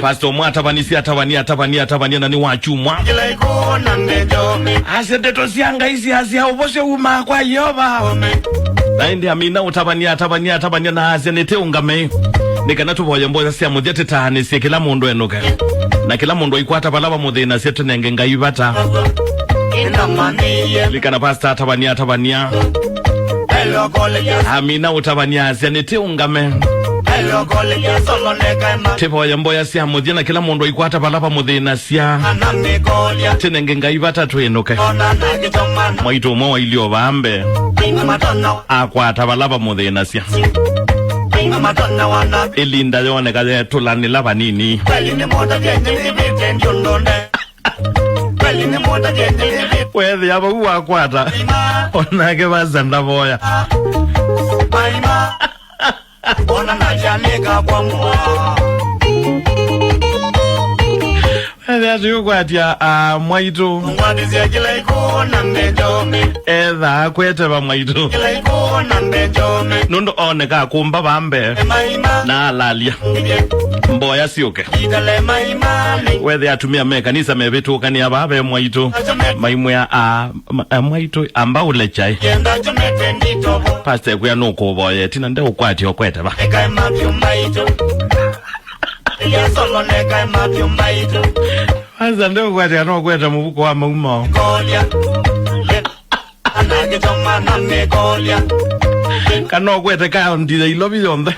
Pastor mwata tabania na ni wachumwa. Asendeto sianga isi hasi haubose uma kwa yoba. Na indi amina utabania na asenete ungame. Nikana tupoja mboza siya mudhete tahane siya kila mundu enuka. Na kila mundu ikuata palaba mudhina siya tunengenga yubata. Likana pasta tabania. Amina utabania asenete ungame. Tepo ya mboya siya mudhina kila mundu ikuata palaba mudhina siya tunengenga yubata tuenuka. Mwaito mwa ilio vambe akwata palaba mudhina siya ilinda yone kaze tulani laba nini wewe yaba uwakwata onake bazanda boya ona najanika kwa mwa That's you kwatia mwaito ngwadizia kila iko na ndejome eza kwete ba mwaito kila iko na ndejome nundo oneka kumba bambe na alalia mboya sioke idale maimani whether atumia mekanisa mebetu kani ababe mwaito maimwe mwaito amba ulechai yenda chomete ndito pastor kuya noko boye tina nde ukwati okwete ba eka mapyo mwaito ya solo neka mapyo mwaito Anza ndio kwa tano kweta mubuko wa mauma. Kolia. Anage toma na me kolia. Kano kweta ka ndile ilobi yonde.